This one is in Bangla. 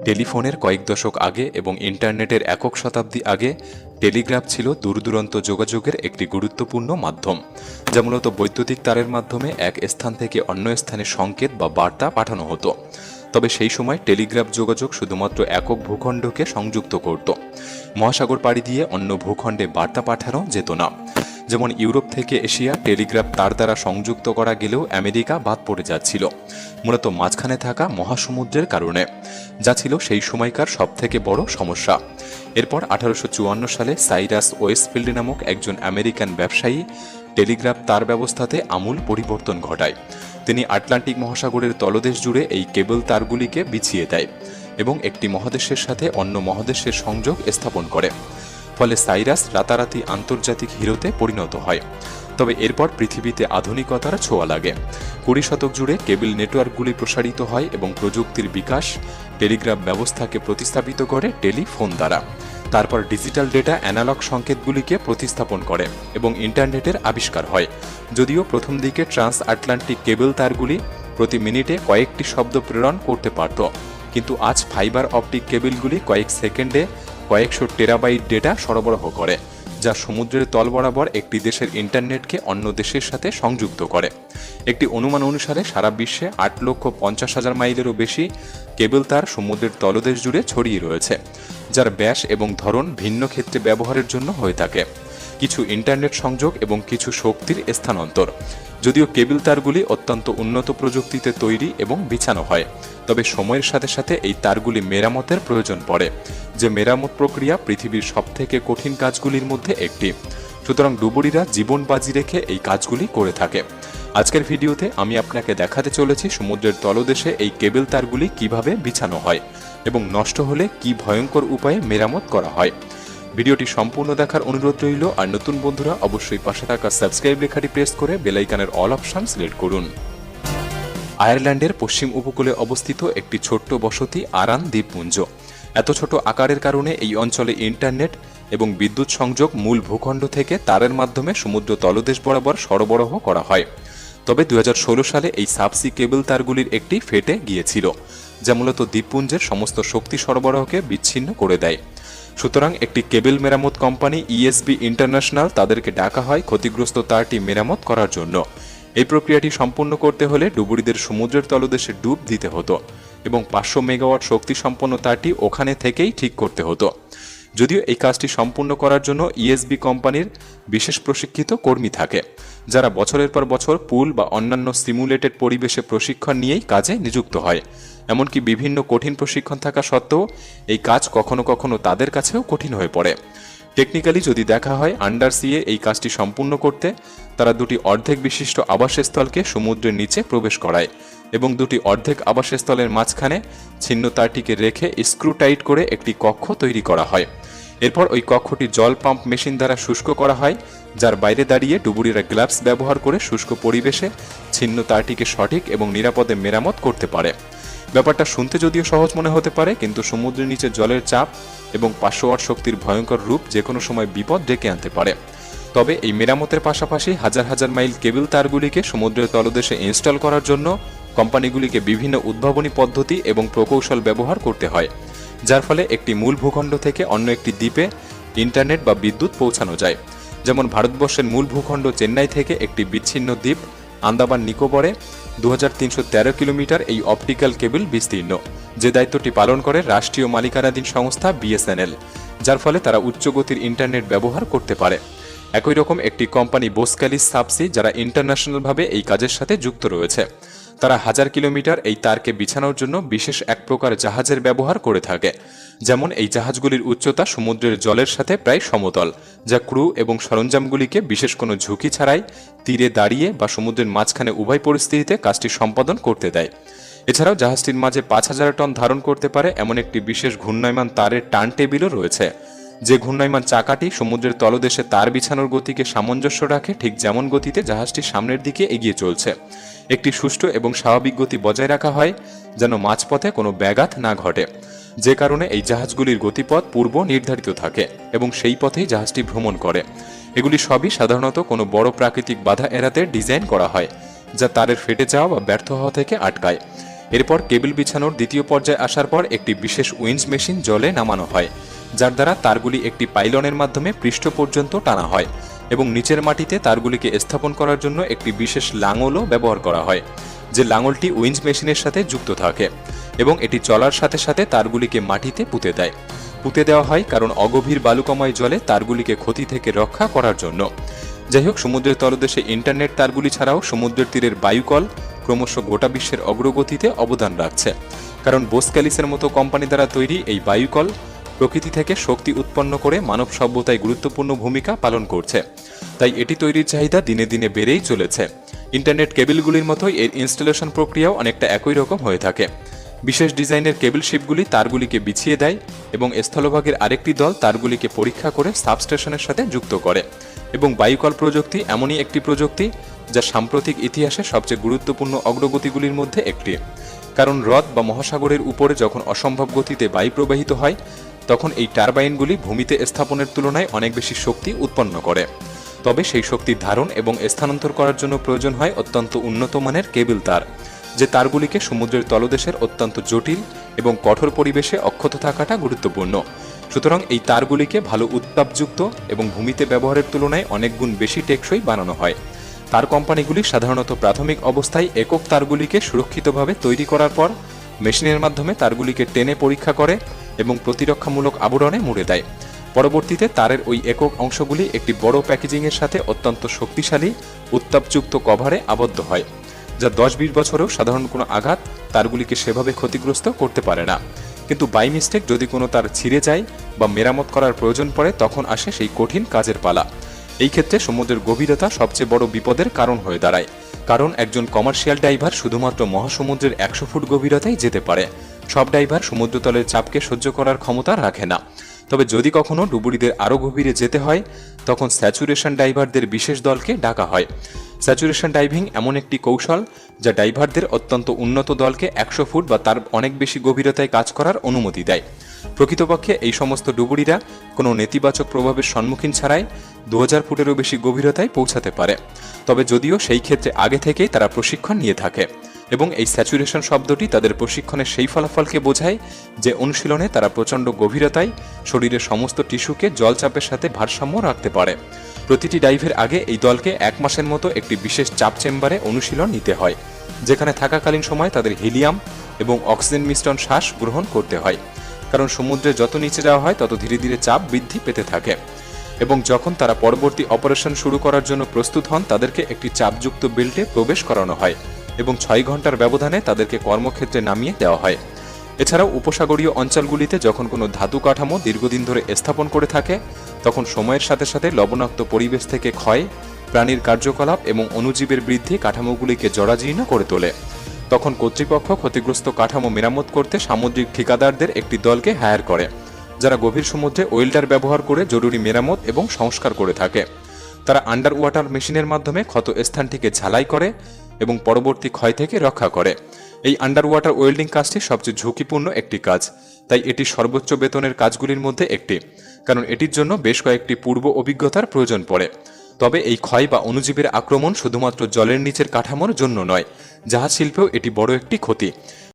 টেলিফোনের কয়েক দশক আগে এবং ইন্টারনেটের একক শতাব্দী আগে টেলিগ্রাফ ছিল দূরদূরান্ত যোগাযোগের একটি গুরুত্বপূর্ণ মাধ্যম, যা মূলত বৈদ্যুতিক তারের মাধ্যমে এক স্থান থেকে অন্য স্থানে সংকেত বা বার্তা পাঠানো হতো। তবে সেই সময় টেলিগ্রাফ যোগাযোগ শুধুমাত্র একক ভূখণ্ডকে সংযুক্ত করত। মহাসাগর পাড়ি দিয়ে অন্য ভূখণ্ডে বার্তা পাঠানো যেত না। যেমন ইউরোপ থেকে এশিয়া টেলিগ্রাফ তার দ্বারা সংযুক্ত করা গেলেও আমেরিকা বাদ পড়ে যাচ্ছিল, মূলত মাঝখানে থাকা মহাসমুদ্রের কারণে, যা ছিল সেই সময়কার সবথেকে বড় সমস্যা। এরপর 1854 সালে সাইরাস ওয়েস্টফিল্ড নামক একজন আমেরিকান ব্যবসায়ী টেলিগ্রাফ তার ব্যবস্থাতে আমূল পরিবর্তন ঘটায়। তিনি আটলান্টিক মহাসাগরের তলদেশ জুড়ে এই কেবল তারগুলিকে বিছিয়ে দেয় এবং একটি মহাদেশের সাথে অন্য মহাদেশের সংযোগ স্থাপন করে। ফলে সাইরাস রাতারাতি আন্তর্জাতিক হিরোতে পরিণত হয়। তবে এরপর পৃথিবীতে আধুনিকতার ছোঁয়া লাগে। 20 শতক জুড়ে কেবল নেটওয়ার্কগুলি প্রসারিত হয় এবং প্রযুক্তির বিকাশ টেলিগ্রাফ ব্যবস্থাকে প্রতিস্থাপিত করে টেলিফোন দ্বারা। তারপর ডিজিটাল ডেটা অ্যানালগ সংকেতগুলিকে প্রতিস্থাপন করে এবং ইন্টারনেটের আবিষ্কার হয়। যদিও প্রথম দিকে ট্রান্স আটলান্টিক কেবল তারগুলি প্রতি মিনিটে কয়েকটি শব্দ প্রেরণ করতে পারত, কিন্তু আজ ফাইবার অপটিক কেবলগুলি কয়েক সেকেন্ডে কয়েকশো টেরাবাইট ডেটা সরবরাহ করে, যা সমুদ্রের তল বরাবর একটি দেশের ইন্টারনেটকে অন্য দেশের সাথে সংযুক্ত করে। একটি অনুমান অনুসারে সারা বিশ্বে 8,50,000 মাইলেরও বেশি কেবল তার সমুদ্রের তলদেশ জুড়ে ছড়িয়ে রয়েছে, যার ব্যাস এবং ধরন ভিন্ন ক্ষেত্রে ব্যবহারের জন্য হয়ে থাকে। কিছু ইন্টারনেট সংযোগ এবং কিছু শক্তির স্থানান্তর। যদিও কেবল তারগুলি অত্যন্ত উন্নত প্রযুক্তিতে তৈরি এবং বিছানো হয়, তবে সময়ের সাথে সাথে এই তারগুলি মেরামতের প্রয়োজন পড়ে, যে মেরামত প্রক্রিয়া পৃথিবীর সবথেকে কঠিন কাজগুলির মধ্যে একটি। সুতরাং ডুবুরিরা জীবন বাজি রেখে এই কাজগুলি করে থাকে। আজকের ভিডিওতে আমি আপনাকে দেখাতে চলেছি সমুদ্রের তলদেশে এই কেবল তারগুলি কিভাবে বিছানো হয় এবং নষ্ট হলে কি ভয়ঙ্কর উপায়ে মেরামত করা হয়। ভিডিওটি সম্পূর্ণ দেখার অনুরোধ রইল, আর নতুন বন্ধুরা অবশ্যই পাশে থাকা সাবস্ক্রাইব লেখাটি প্রেস করে বেল আইকনের অল অপশন সিলেক্ট করুন। আয়ারল্যান্ডের পশ্চিম উপকূলে অবস্থিত একটি ছোট্ট বসতি আরান দ্বীপপুঞ্জ। এত ছোট আকারের কারণে এই অঞ্চলে ইন্টারনেট এবং বিদ্যুৎ সংযোগ মূল ভূখণ্ড থেকে তারের মাধ্যমে সমুদ্র তলদেশ বরাবর সরবরাহ করা হয়। তবে 2016 সালে এই সাবসি কেবল তারগুলির একটি ফেটে গিয়েছিল, যা মূলত দ্বীপপুঞ্জের সমস্ত শক্তি সরবরাহকে বিচ্ছিন্ন করে দেয়। সুতরাং একটি কেবল মেরামত কোম্পানি ইএসবি ইন্টারন্যাশনাল তাদেরকে ডাকা হয় ক্ষতিগ্রস্ত তারটি মেরামত করার জন্য। এই প্রক্রিয়াটি সম্পূর্ণ করতে হলে ডুবুরিদের সমুদ্রের তলদেশে ডুব দিতে হতো এবং 500 মেগাওয়াট শক্তি সম্পন্ন তারটি ওখানে থেকেই ঠিক করতে হতো। যদিও এই কাজটি সম্পূর্ণ করার জন্য ইএসবি কোম্পানির বিশেষ প্রশিক্ষিত কর্মী থাকে, যারা বছরের পর বছর পুল বা অন্যান্য সিমুলেটেড পরিবেশে প্রশিক্ষণ নিয়েই কাজে নিযুক্ত হয়। এমনকি বিভিন্ন কঠিন প্রশিক্ষণ থাকা সত্ত্বেও এই কাজ কখনো কখনো তাদের কাছেও কঠিন হয়ে পড়ে। টেকনিক্যালি যদি দেখা হয়, আন্ডারসিয়ে এই কাজটি সম্পূর্ণ করতে তারা দুটি অর্ধেক বিশিষ্ট আবাসস্থলকে সমুদ্রের নিচে প্রবেশ করায় এবং দুটি অর্ধেক আবাসস্থলের মাঝখানে ছিন্ন তারটিকে রেখে স্ক্রু টাইট করে একটি কক্ষ তৈরি করা হয়। এরপর ওই কক্ষটি জল পাম্প মেশিন দ্বারা শুষ্ক করা হয়, যার বাইরে দাঁড়িয়ে ডুবুরিরা গ্লাভস ব্যবহার করে শুষ্ক পরিবেশে ছিন্ন তারটিকে সঠিক এবং নিরাপদে মেরামত করতে পারে। ব্যাপারটা শুনতে যদিও সহজ মনে হতে পারে, কিন্তু সমুদ্রের নিচে জলের চাপ এবং 500 ওয়াট শক্তির ভয়ঙ্কর রূপ যে কোনো সময় বিপদ ডেকে আনতে পারে। তবে এই মেরামতের পাশাপাশি হাজার হাজার মাইল কেবল তারগুলিকে সমুদ্রের তলদেশে ইনস্টল করার জন্য কোম্পানিগুলিকে বিভিন্ন উদ্ভাবনী পদ্ধতি এবং প্রকৌশল ব্যবহার করতে হয়, যার ফলে একটি মূল ভূখণ্ড থেকে অন্য একটি দ্বীপে ইন্টারনেট বা বিদ্যুৎ পৌঁছানো যায়। যেমন ভারতবর্ষের মূল ভূখণ্ড চেন্নাই থেকে একটি বিচ্ছিন্ন দ্বীপ আন্দামান নিকোবরে 2313 কিলোমিটার এই অপটিক্যাল কেবল বিস্তীর্ণ, যে দায়িত্বটি পালন করে রাষ্ট্রীয় মালিকানাধীন সংস্থা বিএসএনএল, যার ফলে তারা উচ্চগতির ইন্টারনেট ব্যবহার করতে পারে। একই রকম একটি কোম্পানি বোসক্যালিস সাবসি, যারা ইন্টারন্যাশনালভাবে এই কাজের সাথে যুক্ত রয়েছে। তারা 1000 কিলোমিটার এই তারকে বিছানোর জন্য বিশেষ এক প্রকার জাহাজের ব্যবহার করে থাকে। যেমন এই জাহাজগুলির উচ্চতা সমুদ্রের জলের সাথে প্রায় সমতল, যা ক্রু এবং সরঞ্জামগুলিকে বিশেষ কোনো ঝুঁকি ছাড়াই তীরে দাঁড়িয়ে বা সমুদ্রের মাঝখানে উভয় পরিস্থিতিতে কাজটি সম্পাদন করতে দেয়। এছাড়াও জাহাজটির মাঝে 5000 টন ধারণ করতে পারে এমন একটি বিশেষ ঘূর্ণায়মান তারের টার্ন টেবিলও রয়েছে, যে ঘূর্ণায়মান চাকাটি সমুদ্রের তলদেশে তার বিছানোর গতিকে সামঞ্জস্য রাখে, ঠিক যেমন গতিতে জাহাজটি সামনের দিকে এগিয়ে চলছে। একটি সুষ্ঠু এবং স্বাভাবিক গতি বজায় রাখা হয়, যেন মাঝপথে কোনো ব্যাঘাত না ঘটে, যে কারণে এই জাহাজগুলির গতিপথ পূর্ব নির্ধারিত থাকে এবং সেই পথেই জাহাজটি ভ্রমণ করে। এগুলি সবই সাধারণত কোনো বড় প্রাকৃতিক বাধা এড়াতে ডিজাইন করা হয়, যা তারের ফেটে যাওয়া বা ব্যর্থ হওয়া থেকে আটকায়। এরপর কেবল বিছানোর দ্বিতীয় পর্যায়ে আসার পর একটি বিশেষ উইঞ্চ মেশিন জলে নামানো হয়, যার দ্বারা তারগুলি একটি পাইলনের মাধ্যমে পৃষ্ঠ পর্যন্ত টানা হয় এবং নিচের মাটিতে তারগুলিকে স্থাপন করার জন্য একটি বিশেষ লাঙলও ব্যবহার করা হয়, যে লাঙলটি উইঞ্চ মেশিনের সাথে যুক্ত থাকে এবং এটি চলার সাথে সাথে তারগুলিকে মাটিতে পুঁতে দেয়। পুঁতে দেওয়া হয় কারণ অগভীর বালুকাময় জলে তারগুলিকে ক্ষতি থেকে রক্ষা করার জন্য। যাই হোক, সমুদ্রের তলদেশে ইন্টারনেট তারগুলি ছাড়াও সমুদ্রের তীরের বায়ুকল ক্রমশ গোটা বিশ্বের অগ্রগতিতে অবদান রাখছে, কারণ বোসক্যালিসের মতো কোম্পানি দ্বারা তৈরি এই বায়ুকল প্রকৃতি থেকে শক্তি উৎপন্ন করে মানব সভ্যতায় গুরুত্বপূর্ণ ভূমিকা পালন করছে। তাই এটি তৈরির চাহিদা দিনে দিনে বেড়েই চলেছে। ইন্টারনেট কেবলগুলির মতোই এর ইনস্টলেশন প্রক্রিয়াও অনেকটা একই রকম হয়ে থাকে। বিশেষ ডিজাইনের কেবল শিপগুলি তারগুলিকে বিছিয়ে দেয় এবং স্থলভাগের আরেকটি দল তারগুলিকে পরীক্ষা করে সাবস্টেশনের সাথে যুক্ত করে। এবং বায়ুকল প্রযুক্তি এমনই একটি প্রযুক্তি যা সাম্প্রতিক ইতিহাসে সবচেয়ে গুরুত্বপূর্ণ অগ্রগতিগুলির মধ্যে একটি, কারণ হ্রদ বা মহাসাগরের উপরে যখন অসম্ভব গতিতে বায়ু প্রবাহিত হয় তখন এই টারবাইনগুলি ভূমিতে স্থাপনের তুলনায় অনেক বেশি শক্তি উৎপন্ন করে। তবে সেই শক্তির ধারণ এবং স্থানান্তর করার জন্য প্রয়োজন হয় অত্যন্ত উন্নত মানের কেবল তার, যে তারগুলিকে সমুদ্রের তলদেশের অত্যন্ত জটিল এবং কঠোর পরিবেশে অক্ষত থাকাটা গুরুত্বপূর্ণ। সুতরাং এই তারগুলিকে ভালো উত্তাপযুক্ত এবং ভূমিতে ব্যবহারের তুলনায় অনেক গুণ বেশি টেকসই বানানো হয়। তার কোম্পানিগুলি সাধারণত প্রাথমিক অবস্থায় একক তারগুলিকে সুরক্ষিতভাবে তৈরি করার পর মেশিনের মাধ্যমে তারগুলিকে টেনে পরীক্ষা করে এবং প্রতিরক্ষামূলক আবরণে মুড়ে দেয়। পরবর্তীতে তারের ওই একক অংশগুলি একটি বড় প্যাকেজিংয়ের সাথে অত্যন্ত শক্তিশালী উত্তাপযুক্ত কভারে আবদ্ধ হয়, যা 10-20 বছরেও সাধারণ কোনো আঘাত তারগুলিকে সেভাবে ক্ষতিগ্রস্ত করতে পারে না। কিন্তু বাই মিস্টেক যদি কোনো তার ছিঁড়ে যায় বা মেরামত করার প্রয়োজন পড়ে তখন আসে সেই কঠিন কাজের পালা। এই ক্ষেত্রে সমুদ্রের গভীরতা সবচেয়ে বড় বিপদের কারণ হয়ে দাঁড়ায়, কারণ একজন কমার্শিয়াল ডাইভার শুধুমাত্র মহাসমুদ্রের 100 ফুট গভীরতায় যেতে পারে। সব ডাইভার সমুদ্রতলের চাপকে সহ্য করার ক্ষমতা রাখে না। তবে যদি কখনো ডুবুরিদের আরও গভীরে যেতে হয় তখন স্যাচুরেশন ডাইভারদের বিশেষ দলকে ডাকা হয়। স্যাচুরেশন ডাইভিং এমন একটি কৌশল যা ডাইভারদের অত্যন্ত উন্নত দলকে 100 ফুট বা তার অনেক বেশি গভীরতায় কাজ করার অনুমতি দেয়। প্রকৃতপক্ষে এই সমস্ত ডুবুরিরা কোনো নেতিবাচক প্রভাবের সম্মুখীন ছাড়াই 2000 ফুটেরও বেশি গভীরতায় পৌঁছাতে পারে, তবে যদিও সেই ক্ষেত্রে আগে থেকেই তারা প্রশিক্ষণ নিয়ে থাকে এবং এই স্যাচুরেশন শব্দটি তাদের প্রশিক্ষণের সেই ফলাফলকে বোঝায় যে অনুশীলনে তারা প্রচণ্ড গভীরতায় শরীরের সমস্ত টিস্যুকে জলচাপের সাথে ভারসাম্য রাখতে পারে। প্রতিটি ডাইভের আগে এই দলকে 1 মাসের মতো একটি বিশেষ চাপ চেম্বারে অনুশীলন নিতে হয়, যেখানে থাকাকালীন সময় তাদের হিলিয়াম এবং অক্সিজেন মিশ্রণ শ্বাস গ্রহণ করতে হয়, কারণ সমুদ্রে যত নিচে যাওয়া হয় তত ধীরে ধীরে চাপ বৃদ্ধি পেতে থাকে। এবং যখন তারা পরবর্তী অপারেশন শুরু করার জন্য প্রস্তুত হন তাদেরকে একটি চাপযুক্ত বেল্টে প্রবেশ করানো হয় এবং 6 ঘন্টার ব্যবধানে তাদেরকে কর্মক্ষেত্রে নামিয়ে দেওয়া হয়। এছাড়াও উপসাগরীয় অঞ্চলগুলিতে যখন কোনো ধাতু কাঠামো দীর্ঘদিন ধরে স্থাপন করে থাকে তখন সময়ের সাথে সাথে লবণাক্ত পরিবেশ থেকে ক্ষয়, প্রাণীর কার্যকলাপ এবং অণুজীবের বৃদ্ধি কাঠামোগুলিকে জরাজীর্ণ করে তোলে। তখন কর্তৃপক্ষ ক্ষতিগ্রস্ত কাঠামো মেরামত করতে সামুদ্রিক ঠিকাদারদের একটি দলকে হায়ার করে, যারা গভীর সমুদ্রে ওয়েল্ডার ব্যবহার করে জরুরি মেরামত এবং সংস্কার করে থাকে। তারা আন্ডার ওয়াটার মেশিনের মাধ্যমে ক্ষত স্থানটিকে ঝালাই করে এবং পরবর্তী ক্ষয় থেকে রক্ষা করে। এই আন্ডার ওয়াটার ওয়েল্ডিং কাজটি সবচেয়ে ঝুঁকিপূর্ণ একটি কাজ, তাই এটি সর্বোচ্চ বেতনের কাজগুলির মধ্যে একটি, কারণ এটির জন্য বেশ কয়েকটি পূর্ব অভিজ্ঞতার প্রয়োজন পড়ে। তবে এই ক্ষয় বা অণুজীবের আক্রমণ শুধুমাত্র জলের নিচের কাঠামোর জন্য নয়, জাহাজ শিল্পেও এটি বড় একটি ক্ষতি।